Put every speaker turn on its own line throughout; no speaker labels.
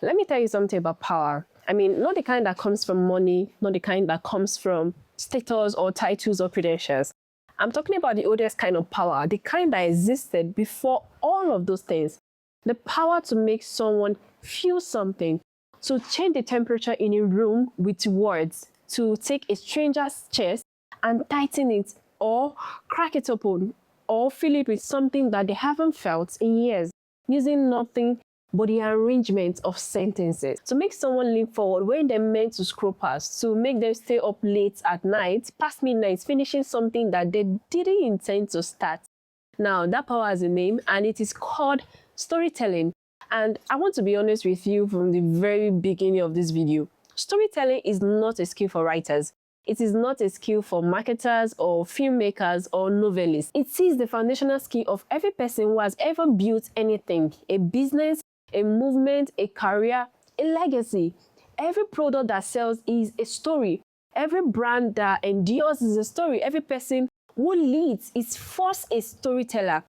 Let me tell you something about power. I mean, not the kind that comes from money, not the kind that comes from status or titles or credentials. I'm talking about the oldest kind of power, the kind that existed before all of those things. The power to make someone feel something, to change the temperature in a room with words, to take a stranger's chest and tighten it or crack it open or fill it with something that they haven't felt in years, using nothing but the arrangement of sentences. To make someone lean forward when they're meant to scroll past, to make them stay up late at night, past midnight, finishing something that they didn't intend to start. Now, that power has a name, and it is called storytelling. And I want to be honest with you from the very beginning of this video. Storytelling is not a skill for writers. It is not a skill for marketers or filmmakers or novelists. It is the foundational skill of every person who has ever built anything, a business, a movement, a career, a legacy. Every product that sells is a story. Every brand that endures is a story. Every person who leads is first a storyteller.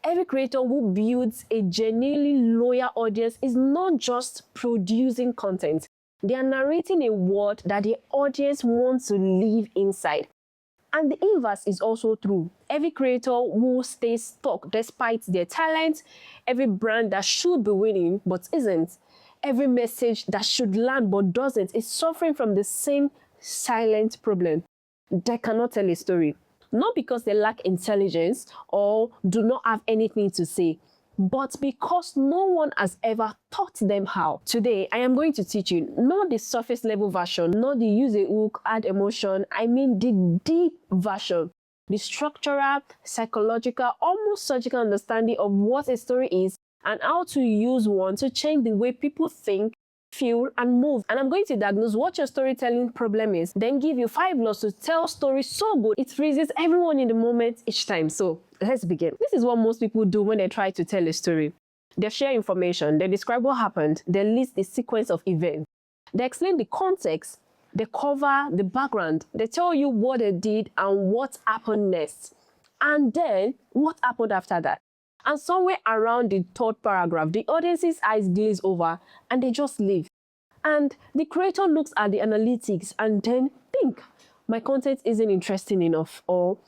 Every creator who builds a genuinely loyal audience is not just producing content. They are narrating a world that the audience wants to live inside. And the inverse is also true. Every creator who stays stuck despite their talent, every brand that should be winning but isn't, every message that should land but doesn't is suffering from the same silent problem. They cannot tell a story. Not because they lack intelligence or do not have anything to say, but because no one has ever taught them how. Today, I am going to teach you not the surface level version, not the use a hook, add emotion. I mean the deep version, the structural, psychological, almost surgical understanding of what a story is and how to use one to change the way people think, feel, and move. And I'm going to diagnose what your storytelling problem is, then give you 5 laws to tell stories so good it freezes everyone in the moment each time. So let's begin. This is what most people do when they try to tell a story. They share information, they describe what happened, they list the sequence of events, they explain the context, they cover the background, they tell you what they did and what happened next, and then what happened after that. And somewhere around the 3rd paragraph, the audience's eyes glaze over and they just leave. And the creator looks at the analytics and then think, my content isn't interesting enough, or,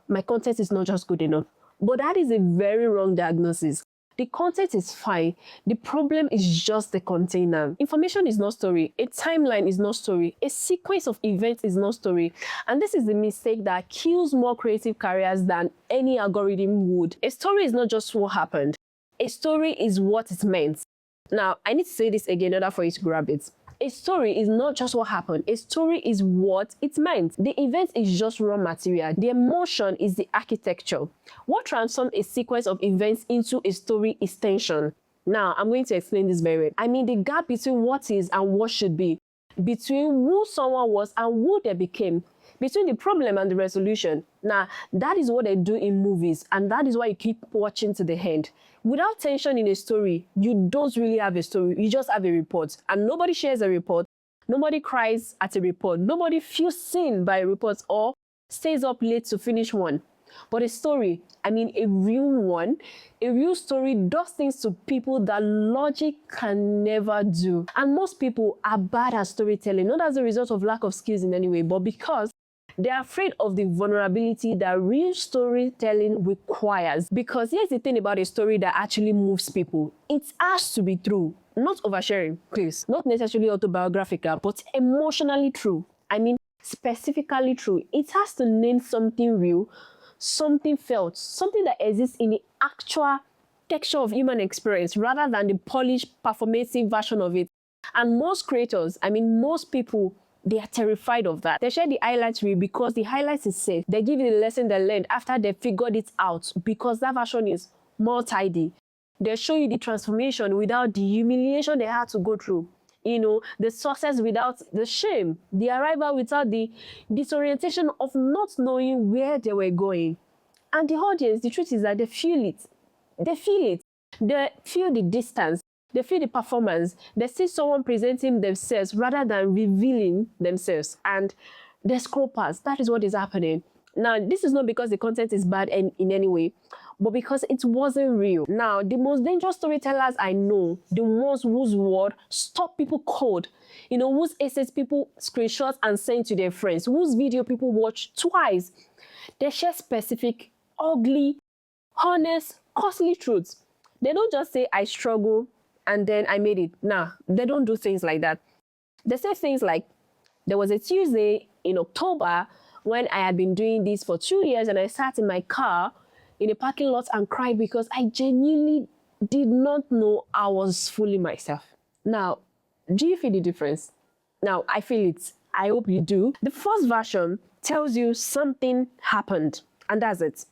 my content is not just good enough. But that is a very wrong diagnosis. The content is fine. The problem is just the container. Information is not story. A timeline is not story. A sequence of events is not story. And this is the mistake that kills more creative careers than any algorithm would. A story is not just what happened. A story is what it meant. Now, I need to say this again in order for you to grab it. A story is not just what happened. A story is what it meant. The event is just raw material. The emotion is the architecture. What transforms a sequence of events into a story is tension. Now, I'm going to explain this very well. I mean the gap between what is and what should be, between who someone was and who they became, between the problem and the resolution. Now, that is what they do in movies, and that is why you keep watching to the end. Without tension in a story, you don't really have a story. You just have a report, and nobody shares a report. Nobody cries at a report. Nobody feels seen by a report or stays up late to finish one. But a story, I mean a real one, a real story does things to people that logic can never do. And most people are bad at storytelling, not as a result of lack of skills in any way, but because they're afraid of the vulnerability that real storytelling requires. Because here's the thing about a story that actually moves people. It has to be true. Not oversharing, please. Not necessarily autobiographical, but emotionally true. I mean, specifically true. It has to name something real, something felt, something that exists in the actual texture of human experience rather than the polished, performative version of it. And most creators, I mean, most people, they are terrified of that. They share the highlights reel because the highlights is safe. They give you the lesson they learned after they figured it out because that version is more tidy. They show you the transformation without the humiliation they had to go through. The success without the shame. The arrival without the disorientation of not knowing where they were going. And the audience, the truth is that they feel it. They feel it. They feel the distance. They feel the performance. They see someone presenting themselves rather than revealing themselves. And they scroll past. That is what is happening. Now, this is not because the content is bad in any way, but because it wasn't real. Now, the most dangerous storytellers I know, the ones whose word stop people cold, whose assets people screenshot and send to their friends, whose video people watch twice, they share specific, ugly, honest, costly truths. They don't just say, I struggle and then I made it. Nah, they don't do things like that. They say things like, there was a Tuesday in October when I had been doing this for 2 years and I sat in my car in a parking lot and cried because I genuinely did not know I was fooling myself. Now, do you feel the difference? Now, I feel it. I hope you do. The first version tells you something happened, and that's it.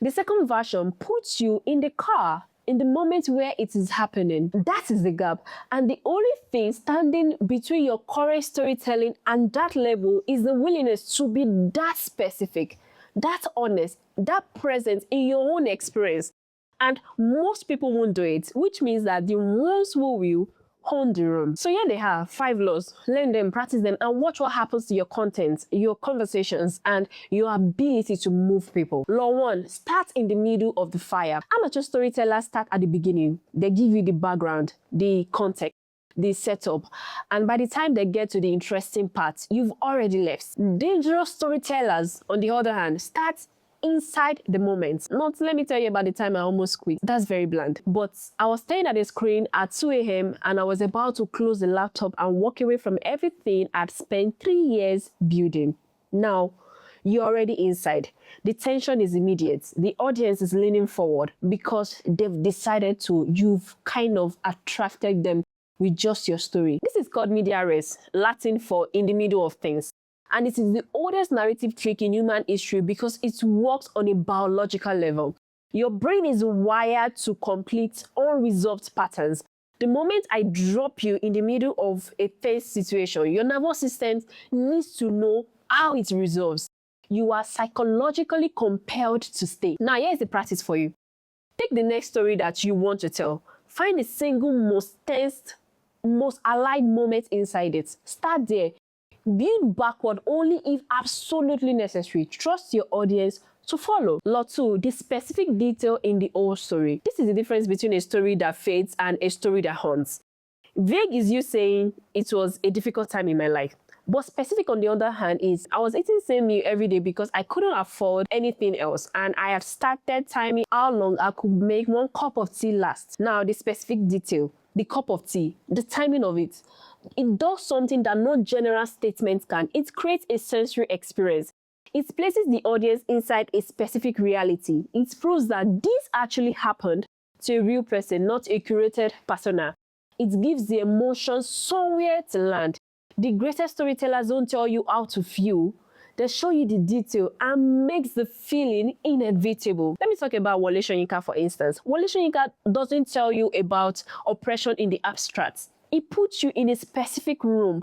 The second version puts you in the car in the moment where it is happening. That is the gap. And the only thing standing between your current storytelling and that level is the willingness to be that specific, that honest, that present in your own experience. And most people won't do it, which means that the ones who will hone the room. So here they are, 5 laws. Learn them, practice them, and watch what happens to your content, your conversations, and your ability to move people. Law 1, start in the middle of the fire. Amateur storytellers start at the beginning. They give you the background, the context, the setup, and by the time they get to the interesting part, you've already left. Dangerous storytellers, on the other hand, start inside the moment. Not let me tell you about the time I almost quit. That's very bland. But I was staring at the screen at 2 a.m. and I was about to close the laptop and walk away from everything I'd spent 3 years building. Now, you're already inside. The tension is immediate. The audience is leaning forward because they've decided to. You've kind of attracted them with just your story. This is called media res, Latin for in the middle of things. And it is the oldest narrative trick in human history because it works on a biological level. Your brain is wired to complete unresolved patterns. The moment I drop you in the middle of a tense situation, your nervous system needs to know how it resolves. You are psychologically compelled to stay. Now, here's the practice for you. Take the next story that you want to tell. Find the single most tense, most alive moment inside it. Start there. Build backward only if absolutely necessary. Trust your audience to follow. Law 2, the specific detail in the whole story. This is the difference between a story that fades and a story that haunts. Vague is you saying it was a difficult time in my life. But specific, on the other hand, is I was eating the same meal every day because I couldn't afford anything else. And I have started timing how long I could make 1 cup of tea last. Now, the specific detail, the cup of tea, the timing of it. It does something that no general statement can. It creates a sensory experience. It places the audience inside a specific reality. It proves that this actually happened to a real person, not a curated persona. It gives the emotion somewhere to land. The greatest storytellers don't tell you how to feel. They show you the detail and makes the feeling inevitable. Let me talk about Wole Soyinka, for instance. Wole Soyinka doesn't tell you about oppression in the abstract. It puts you in a specific room,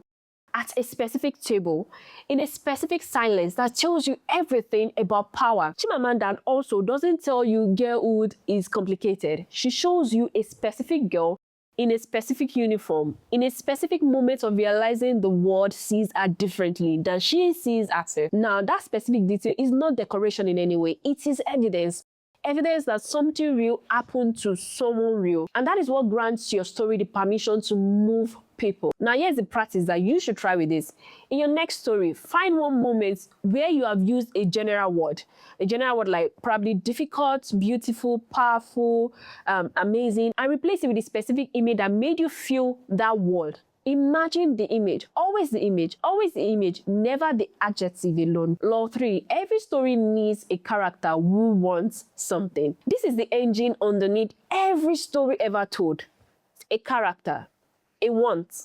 at a specific table, in a specific silence that tells you everything about power. Chimamanda also doesn't tell you girlhood is complicated. She shows you a specific girl in a specific uniform, in a specific moment of realizing the world sees her differently than she sees herself. Now, that specific detail is not decoration in any way. It is evidence. Evidence that something real happened to someone real. And that is what grants your story the permission to move people. Now, here's the practice that you should try with this. In your next story, find one moment where you have used a general word like probably difficult, beautiful, powerful, amazing, and replace it with a specific image that made you feel that word. Imagine the image, always the image, never the adjective alone. Law 3, every story needs a character who wants something. This is the engine underneath every story ever told. A character, a want,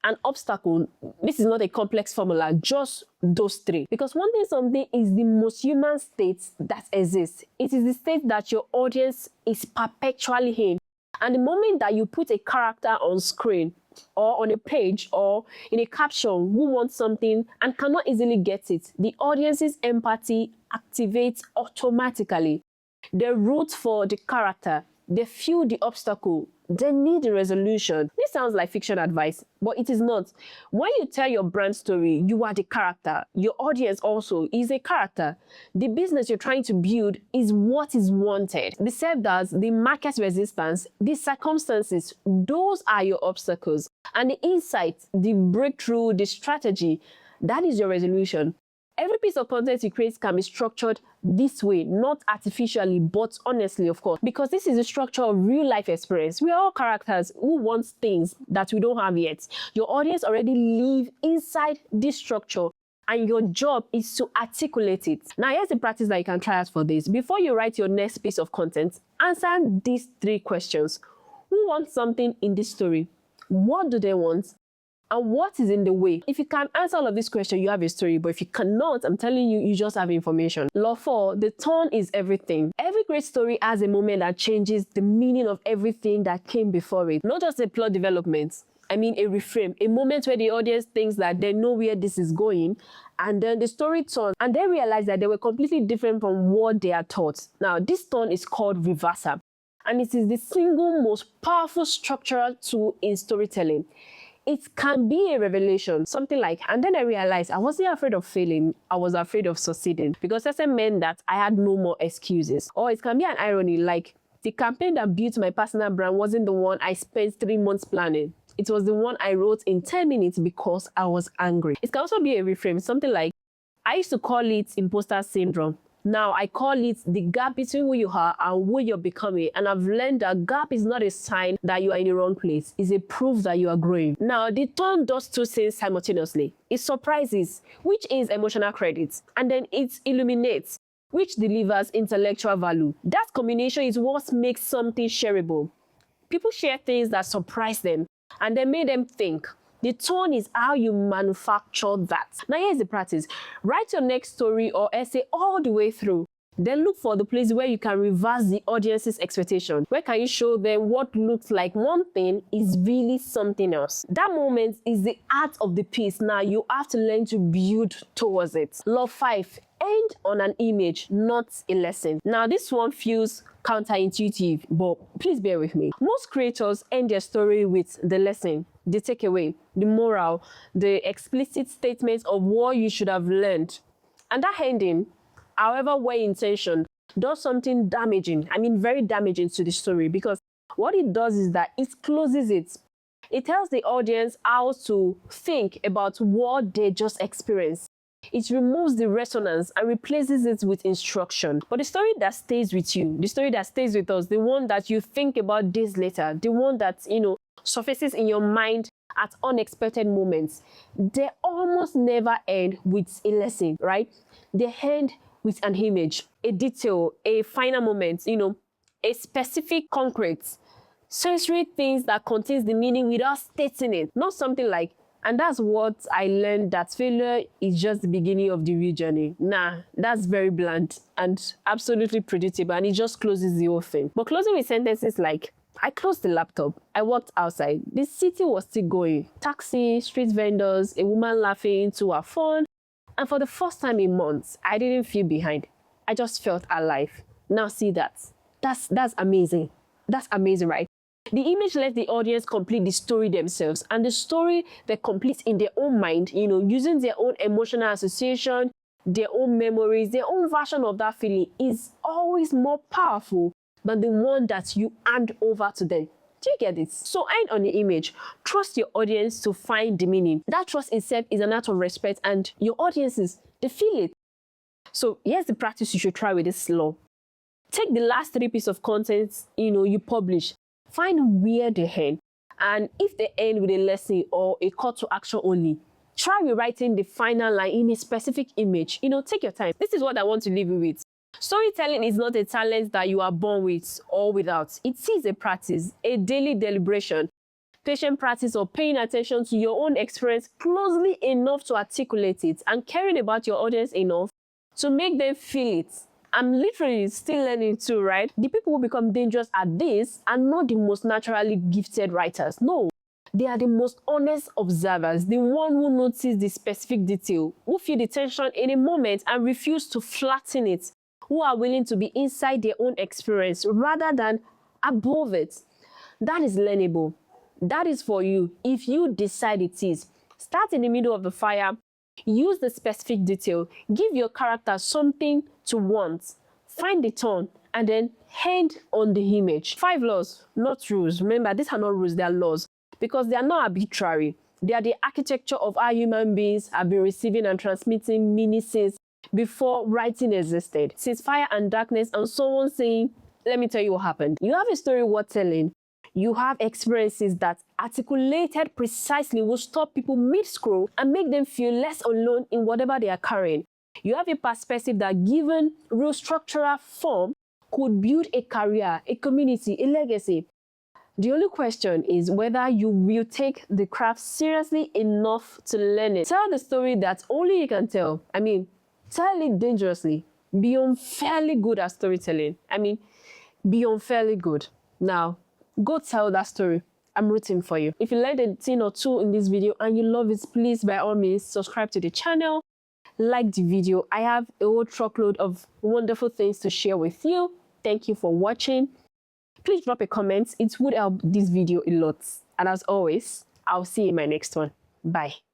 an obstacle. This is not a complex formula, just those 3. Because wanting something is the most human state that exists. It is the state that your audience is perpetually in. And the moment that you put a character on screen, or on a page, or in a caption who wants something and cannot easily get it, the audience's empathy activates automatically. They root for the character. They feel the obstacle. they need a resolution. This sounds like fiction advice, but it is not. When you tell your brand story, you are the character. Your audience also is a character. The business you're trying to build is what is wanted. The self-doubts, the market resistance, the circumstances, those are your obstacles. And the insight, the breakthrough, the strategy, that is your resolution. Every piece of content you create can be structured this way, not artificially, but honestly, of course, because this is the structure of real life experience. We are all characters who want things that we don't have yet. Your audience already live inside this structure, and your job is to articulate it. Now, here's the practice that you can try out for this. Before you write your next piece of content, answer these 3 questions. Who wants something in this story? What do they want? And what is in the way? If you can answer all of these questions, you have a story. But if you cannot, I'm telling you, you just have information. Law 4, the tone is everything. Every great story has a moment that changes the meaning of everything that came before it. Not just a plot development. I mean a reframe, a moment where the audience thinks that they know where this is going, and then the story turns, and they realize that they were completely different from what they are taught. Now, this turn is called reversal, and it is the single most powerful structural tool in storytelling. It can be a revelation, something like, and then I realized I wasn't afraid of failing, I was afraid of succeeding, because that meant that I had no more excuses. Or it can be an irony, like the campaign that built my personal brand wasn't the one I spent 3 months planning. It was the one I wrote in 10 minutes because I was angry. It can also be a reframe, something like, I used to call it imposter syndrome. Now I call it the gap between who you are and who you're becoming. And I've learned that gap is not a sign that you are in the wrong place. It's a proof that you are growing. Now, the tone does 2 things simultaneously. It surprises, which is emotional credit, and then it illuminates, which delivers intellectual value. That combination is what makes something shareable. People share things that surprise them, and they make them think. The tone is how you manufacture that. Now, here's the practice. Write your next story or essay all the way through. Then look for the place where you can reverse the audience's expectation. Where can you show them what looks like one thing is really something else? That moment is the art of the piece. Now, you have to learn to build towards it. Law 5. End on an image, not a lesson. Now, this one feels counterintuitive, but please bear with me. Most creators end their story with the lesson, the takeaway, the moral, the explicit statement of what you should have learned. And that ending, however well-intentioned, does something damaging, very damaging to the story, because what it does is that it closes it. It tells the audience how to think about what they just experienced. It removes the resonance and replaces it with instruction. But the story that stays with you, the story that stays with us, the one that you think about days later, the one that, surfaces in your mind at unexpected moments, they almost never end with a lesson, right? They end with an image, a detail, a final moment, a specific, concrete, sensory things that contains the meaning without stating it. Not something like, and that's what I learned, that failure is just the beginning of the real journey. Nah, that's very blunt and absolutely predictable, and it just closes the whole thing. But closing with sentences like, I closed the laptop, I walked outside, the city was still going. Taxi, street vendors, a woman laughing to her phone. And for the first time in months, I didn't feel behind. I just felt alive. Now see that. That's amazing. That's amazing, right? The image lets the audience complete the story themselves, and the story they complete in their own mind, using their own emotional association, their own memories, their own version of that feeling is always more powerful than the one that you hand over to them. Do you get it? So end on the image. Trust your audience to find the meaning. That trust itself is an act of respect, and your audiences, they feel it. So here's the practice you should try with this law. Take the last 3 pieces of content, you publish. Find where they end, and if they end with a lesson or a call to action only, try rewriting the final line in a specific image. Take your time. This is what I want to leave you with. Storytelling is not a talent that you are born with or without. It is a practice, a daily deliberation, patient practice of paying attention to your own experience closely enough to articulate it, and caring about your audience enough to make them feel it. I'm literally still learning too, right? The people who become dangerous at this are not the most naturally gifted writers. No, they are the most honest observers, the one who notice the specific detail, who feel the tension in a moment and refuse to flatten it, who are willing to be inside their own experience rather than above it. That is learnable. That is for you if you decide it is. Start in the middle of the fire. Use the specific detail. Give your character something to want. Find the tone and then end on the image. 5 laws, not rules. Remember, these are not rules, they are laws because they are not arbitrary. They are the architecture of how human beings have been receiving and transmitting meaning since before writing existed. Since fire and darkness and someone saying, let me tell you what happened. You have a story worth telling. You have experiences that articulated precisely will stop people mid-scroll and make them feel less alone in whatever they are carrying. You have a perspective that, given real structural form, could build a career, a community, a legacy. The only question is whether you will take the craft seriously enough to learn it. Tell the story that only you can tell. I mean, tell it dangerously. Be unfairly good at storytelling. Be unfairly good. Now, go tell that story. I'm rooting for you. If you learned a thing or two in this video and you love it, please, by all means, subscribe to the channel, like the video. I have a whole truckload of wonderful things to share with you. Thank you for watching. Please drop a comment. It would help this video a lot. And as always, I'll see you in my next one. Bye.